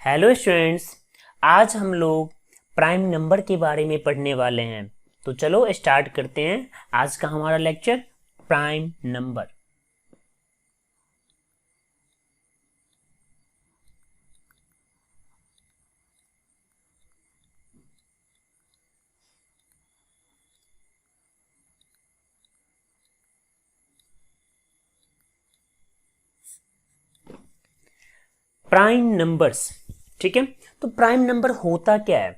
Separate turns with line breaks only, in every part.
Hello students. आज हम लोग प्राइम नंबर के बारे में पढ़ने वाले हैं। तो चलो स्टार्ट करते हैं आज का हमारा lecture prime number. Prime numbers, ठीक है। तो प्राइम नंबर होता क्या है?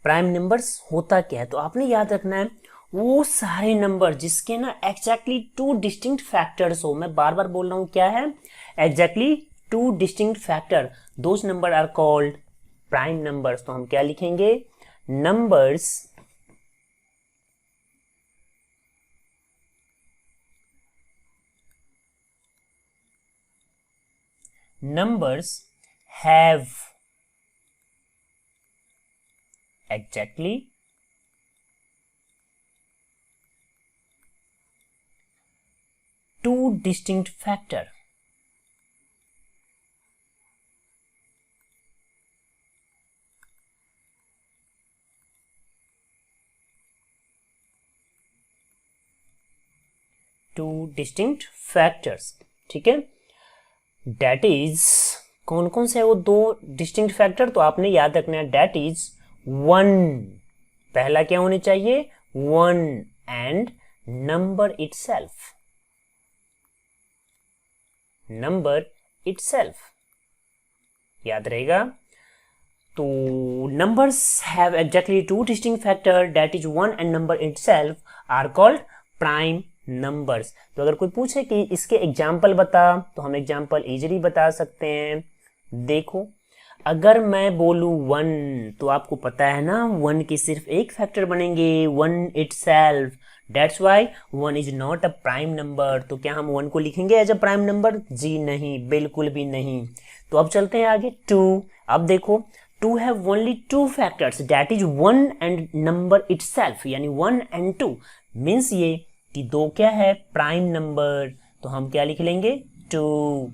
प्राइम नंबर्स होता क्या है तो आपने याद रखना है वो सारे नंबर जिसके ना एग्जैक्टली टू डिस्टिंक्ट फैक्टर्स हो। मैं बार बार बोल रहा हूं क्या है? Exactly two distinct factor, those number are called prime numbers. तो हम क्या लिखेंगे? Numbers numbers have exactly two distinct factor. Two distinct factors, ठीक है। That is, कौन कौन से है वो दो डिस्टिंक्ट फैक्टर? तो आपने याद रखना है that is वन, पहला क्या होनी चाहिए? One and number itself, number itself, याद रहेगा। तो numbers have exactly two distinct factor that is one and number itself are called prime numbers। तो अगर कोई पूछे कि इसके एग्जाम्पल बता तो हम एग्जाम्पल इजीली बता सकते हैं। देखो, अगर मैं बोलूं वन तो आपको पता है ना वन के सिर्फ एक फैक्टर बनेंगे, one itself। That's why one is not a prime number. तो क्या हम वन को लिखेंगे एज अ प्राइम नंबर? जी नहीं, बिल्कुल भी नहीं। तो अब चलते हैं आगे टू। अब देखो, two have only two factors that is one and number itself, यानी वन एंड टू मीन्स ये कि दो क्या है? Prime number. तो हम क्या लिख लेंगे? टू।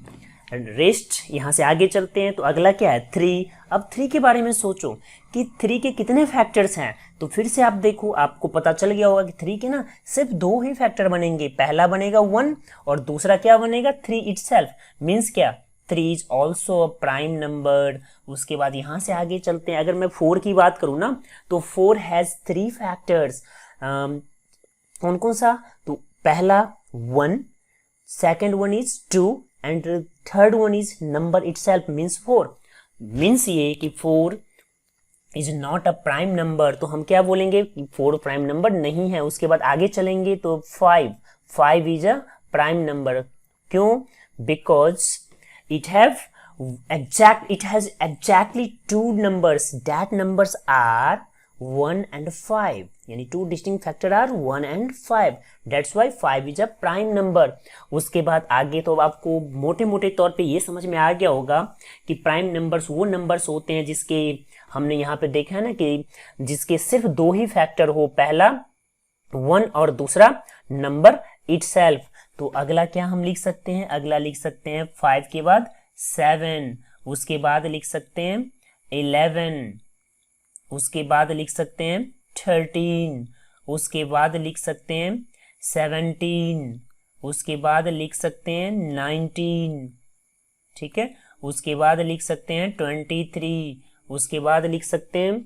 रेस्ट यहां से आगे चलते हैं तो अगला क्या है? थ्री। अब थ्री के बारे में सोचो कि थ्री के कितने फैक्टर्स हैं। तो फिर से आप देखो, आपको पता चल गया होगा कि थ्री के ना सिर्फ दो ही फैक्टर बनेंगे। पहला बनेगा वन और दूसरा क्या बनेगा? Three itself. मीन्स क्या? Three is also a prime number. उसके बाद यहां से आगे चलते हैं। अगर मैं फोर की बात करूं ना तो फोर हैज थ्री फैक्टर्स। कौन कौन सा? तो पहला one, second one is two and third one is number itself means four. Means ये कि four is not a prime number. तो हम क्या बोलेंगे? फोर प्राइम नंबर नहीं है। उसके बाद आगे चलेंगे तो five, five is a prime number. क्यों? Because it has exactly two numbers, that numbers are 1 and 5, यानी two distinct factor are 1 and 5, that's why 5 is a prime number। उसके बाद आगे तो आपको मोटे मोटे तौर पे ये समझ में आ गया होगा कि प्राइम नंबर्स वो नंबर्स होते हैं जिसके, हमने यहाँ पे देखा है ना कि जिसके सिर्फ दो ही फैक्टर हो, पहला वन और दूसरा नंबर इटसेल्फ। तो अगला क्या हम लिख सकते हैं? अगला लिख सकते हैं फाइव के बाद सेवन, उसके बाद लिख सकते हैं 11, उसके बाद लिख सकते हैं 13, उसके बाद लिख सकते हैं 17, उसके बाद लिख सकते हैं 19, ठीक है। उसके बाद लिख सकते हैं 23, उसके बाद लिख सकते हैं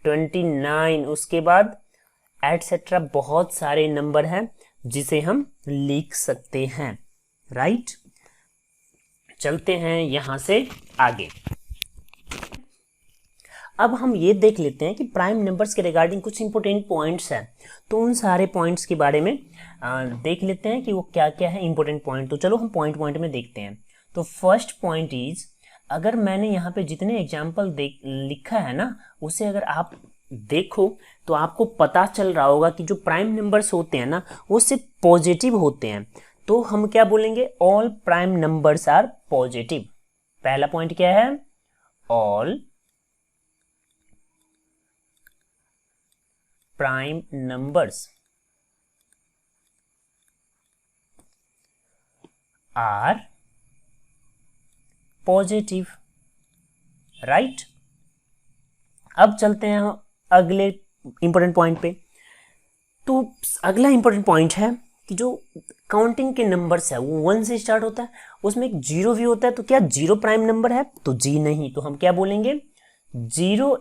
29, उसके बाद एटसेट्रा बहुत सारे नंबर हैं जिसे हम लिख सकते हैं। राइट, चलते हैं यहां से आगे। अब हम ये देख लेते हैं कि प्राइम नंबर्स के रिगार्डिंग कुछ इंपॉर्टेंट पॉइंट्स हैं। तो उन सारे पॉइंट्स के बारे में देख लेते हैं कि वो क्या क्या है इंपॉर्टेंट पॉइंट। तो चलो हम पॉइंट पॉइंट में देखते हैं। तो फर्स्ट पॉइंट इज, अगर मैंने यहाँ पे जितने एग्जाम्पल लिखा है ना उसे अगर आप देखो तो आपको पता चल रहा होगा कि जो प्राइम नंबर्स होते हैं ना वो सिर्फ पॉजिटिव होते हैं। तो हम क्या बोलेंगे? All prime numbers are positive. पहला पॉइंट क्या है? All prime numbers are positive, right. अब चलते हैं अगले इंपॉर्टेंट पॉइंट पे। तो अगला इंपॉर्टेंट पॉइंट है कि जो काउंटिंग के नंबर्स है वो 1 से स्टार्ट होता है, उसमें एक जीरो भी होता है। तो क्या जीरो प्राइम नंबर है? तो जी नहीं। तो हम क्या बोलेंगे? Zero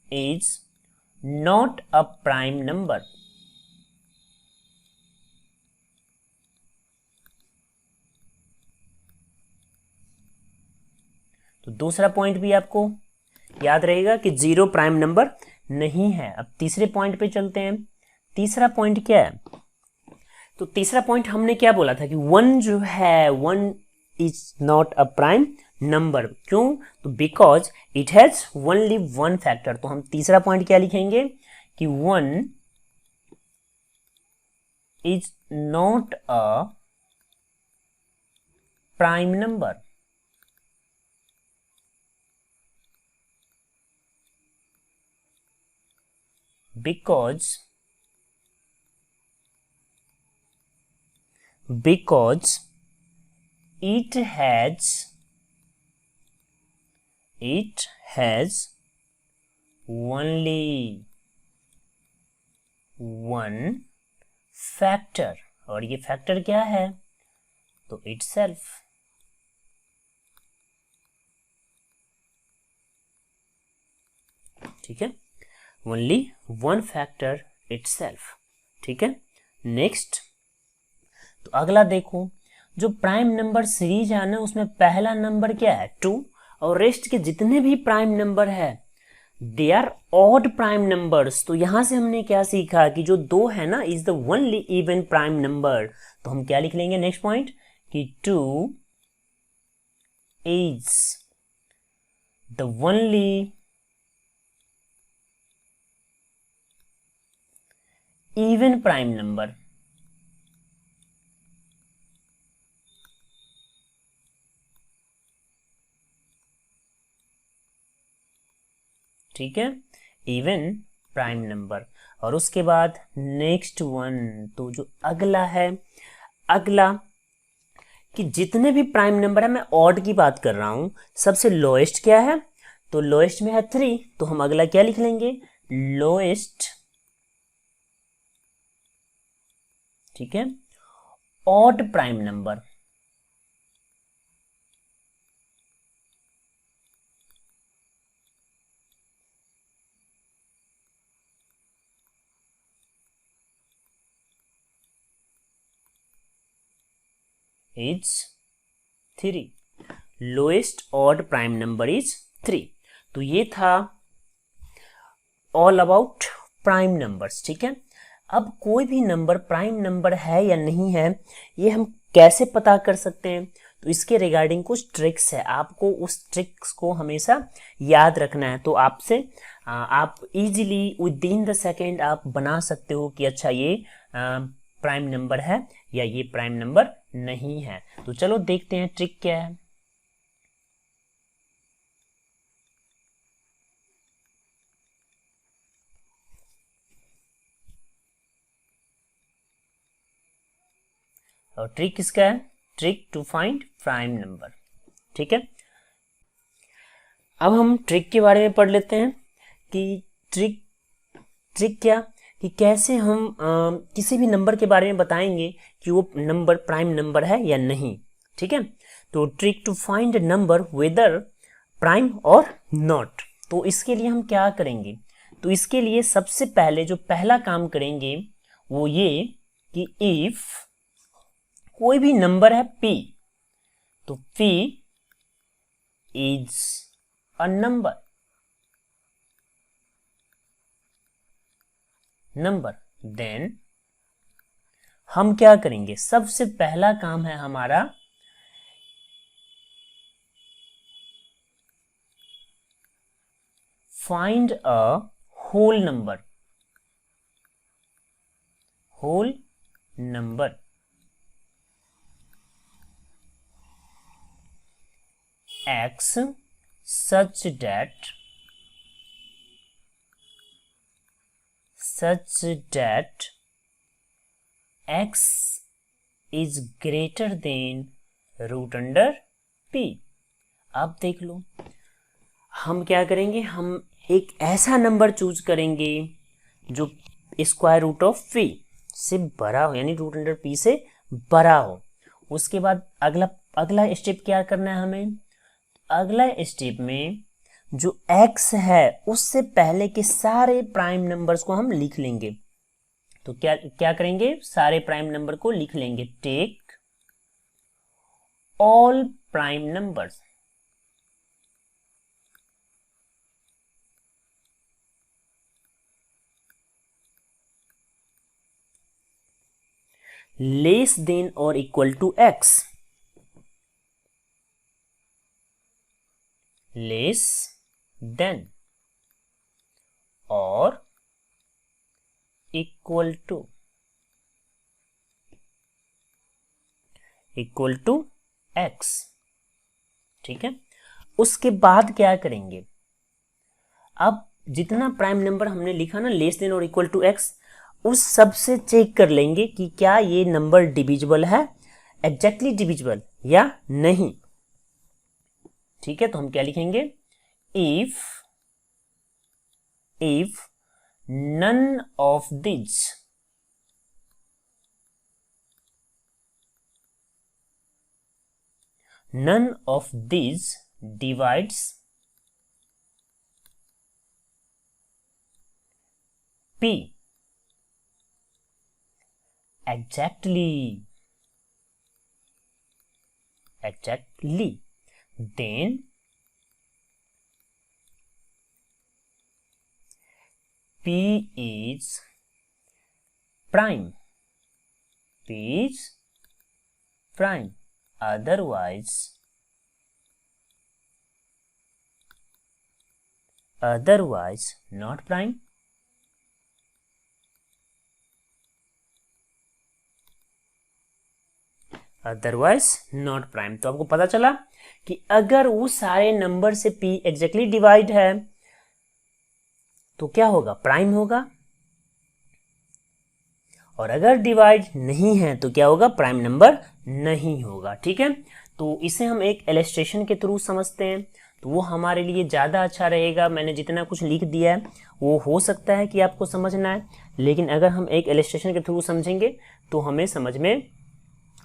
is not a prime number. तो दूसरा पॉइंट भी आपको याद रहेगा कि जीरो प्राइम नंबर नहीं है। अब तीसरे पॉइंट पे चलते हैं। तीसरा पॉइंट क्या है? तो तीसरा पॉइंट हमने क्या बोला था कि वन जो है, one is not a prime number. क्यों? तो because it has only one factor. तो हम तीसरा पॉइंट क्या लिखेंगे कि one is not a prime number. because it has only one factor। और ये फैक्टर क्या है? तो itself। ठीक है, ओनली वन फैक्टर itself। ठीक है, नेक्स्ट। तो अगला देखो, जो प्राइम नंबर सीरीज है ना, उसमें पहला नंबर क्या है? 2, और रेस्ट के जितने भी प्राइम नंबर है they are odd prime numbers. तो यहां से हमने क्या सीखा कि जो 2 है ना is the only even prime number. तो हम क्या लिख लेंगे नेक्स्ट पॉइंट कि 2 is the only even prime number. ठीक है, इवन प्राइम नंबर। और उसके बाद नेक्स्ट वन, तो जो अगला है, अगला कि जितने भी प्राइम नंबर है, मैं ऑड की बात कर रहा हूं, सबसे लोएस्ट क्या है? तो लोएस्ट में है 3। तो हम अगला क्या लिख लेंगे? लोएस्ट। ठीक है, odd prime number. Is 3। Lowest odd prime number is 3। तो ये था ऑल अबाउट प्राइम नंबर्स। ठीक है, अब कोई भी नंबर प्राइम नंबर है या नहीं है, ये हम कैसे पता कर सकते हैं? तो इसके रिगार्डिंग कुछ ट्रिक्स है, आपको उस ट्रिक्स को हमेशा याद रखना है। तो आपसे आप easily with in the second आप बना सकते हो कि अच्छा ये प्राइम नंबर है या ये प्राइम नंबर नहीं है। तो चलो देखते हैं ट्रिक क्या है। और ट्रिक किसका है? Trick to find prime number. ठीक है, अब हम ट्रिक के बारे में पढ़ लेते हैं कि ट्रिक क्या, कि कैसे हम किसी भी नंबर के बारे में बताएंगे कि वो नंबर प्राइम नंबर है या नहीं। ठीक है, तो trick to find number whether prime और नॉट। तो इसके लिए हम क्या करेंगे? तो इसके लिए सबसे पहले जो पहला काम करेंगे वो ये कि इफ कोई भी नंबर है p, तो p is a number then हम क्या करेंगे? सबसे पहला काम है हमारा find a whole number. x such that x is greater than root under p। अब देख लो, हम क्या करेंगे, हम एक ऐसा नंबर चूज करेंगे जो स्क्वायर रूट ऑफ p से बड़ा हो, यानी रूट अंडर p से बड़ा हो। उसके बाद अगला स्टेप क्या करना है हमें, अगला स्टेप में जो x है उससे पहले के सारे प्राइम नंबर्स को हम लिख लेंगे। तो क्या करेंगे, सारे प्राइम नंबर को लिख लेंगे। Take all prime numbers, less than or equal to x, less than or equal to x। ठीक है, उसके बाद क्या करेंगे, अब जितना प्राइम नंबर हमने लिखा ना less than or equal to x, उस सब से चेक कर लेंगे कि क्या ये नंबर डिविजिबल है, एग्जैक्टली डिविजिबल या नहीं। ठीक है, तो हम क्या लिखेंगे, if none of these divides p exactly, then p is prime, otherwise not prime। Otherwise not prime. तो आपको पता चला कि अगर वो सारे नंबर से p एग्जैक्टली डिवाइड है तो क्या होगा, प्राइम होगा, और अगर डिवाइड नहीं है तो क्या होगा, प्राइम नंबर नहीं होगा। ठीक है, तो इसे हम एक इलस्ट्रेशन के थ्रू समझते हैं, तो वो हमारे लिए ज़्यादा अच्छा रहेगा। मैंने जितना कुछ लिख दिया है वो हो सकता है कि आपको समझना है, लेकिन अगर हम एक इलस्ट्रेशन के थ्रू समझेंगे तो हमें समझ में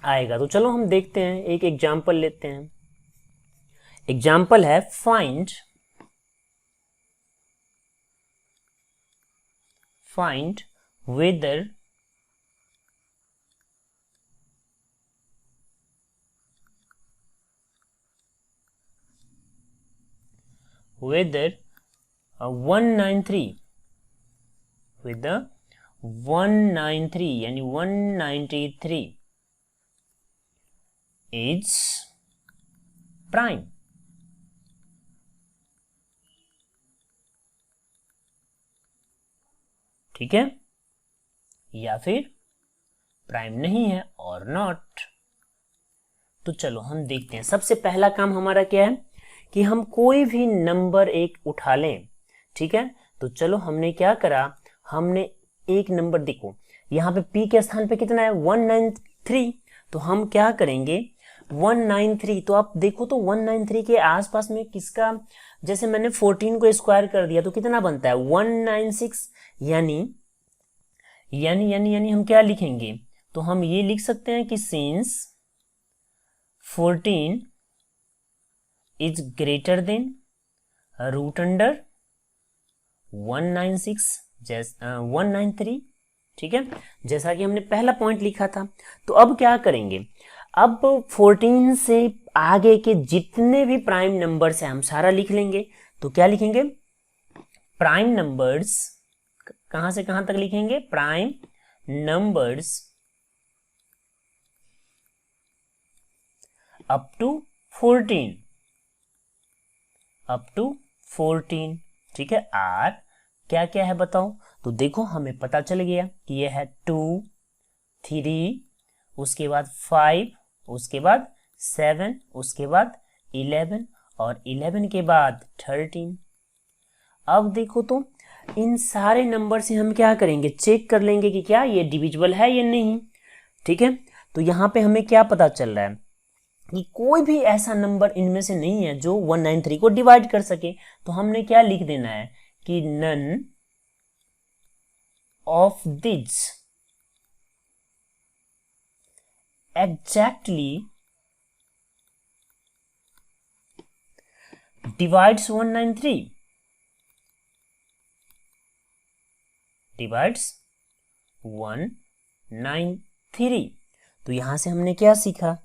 आएगा। तो चलो हम देखते हैं, एक एग्जाम्पल लेते हैं। एग्जाम्पल है फाइंड whether whether 193 यानी 193 is prime। ठीक है, या फिर प्राइम नहीं है और नॉट। तो चलो हम देखते हैं। सबसे पहला काम हमारा क्या है कि हम कोई भी नंबर एक उठा लें। ठीक है, तो चलो हमने क्या करा, हमने एक नंबर, देखो यहाँ पे p के स्थान पे कितना है, 193। तो हम क्या करेंगे, 193, तो आप देखो तो 193 के आसपास में किसका, जैसे मैंने 14 को स्क्वायर कर दिया तो कितना बनता है 196, यानी हम क्या लिखेंगे, तो हम ये लिख सकते हैं कि since 14 is greater than root under 193। ठीक है, जैसा कि हमने पहला पॉइंट लिखा था। तो अब क्या करेंगे, अब 14 से आगे के जितने भी प्राइम नंबर्स हैं हम सारा लिख लेंगे। तो क्या लिखेंगे, प्राइम नंबर्स, कहां से कहां तक लिखेंगे, प्राइम नंबर्स अप टू 14। ठीक है, आर क्या क्या है बताओ। तो देखो हमें पता चल गया कि यह है 2, 3, उसके बाद 5, उसके बाद 7, उसके बाद 11 और 11 के बाद 13। अब देखो तो इन सारे नंबर से हम क्या करेंगे, चेक कर लेंगे कि क्या ये डिविजिबल है या नहीं। ठीक है, तो यहाँ पे हमें क्या पता चल रहा है कि कोई भी ऐसा नंबर इनमें से नहीं है जो 193 को डिवाइड कर सके। तो हमने क्या लिख देना है कि none of this exactly divides 193 divides 193। तो यहां से हमने क्या सीखा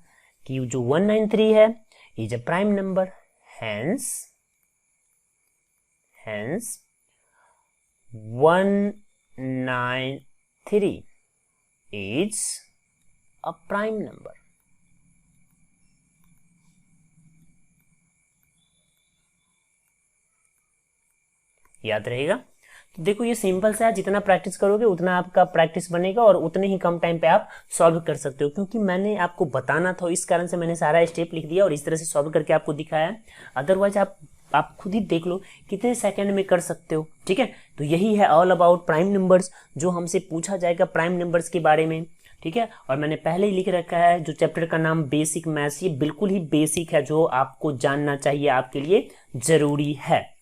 कि जो 193 है is a prime number, hence 193 is a prime number। याद रहेगा। तो देखो ये सिंपल सा है, जितना प्रैक्टिस करोगे उतना आपका प्रैक्टिस बनेगा और उतने ही कम टाइम पे आप सॉल्व कर सकते हो, क्योंकि मैंने आपको बताना था, इस कारण से मैंने सारा स्टेप लिख दिया और इस तरह से सॉल्व करके आपको दिखाया है। अदरवाइज आप खुद ही देख लो कितने सेकंड में कर सकते हो। ठीक है, तो यही है ऑल अबाउट प्राइम नंबर्स, जो हमसे पूछा जाएगा प्राइम नंबर्स के बारे में। ठीक है, और मैंने पहले ही लिख रखा है जो चैप्टर का नाम बेसिक मैथ्स, ये बिल्कुल ही बेसिक है जो आपको जानना चाहिए, आपके लिए जरूरी है।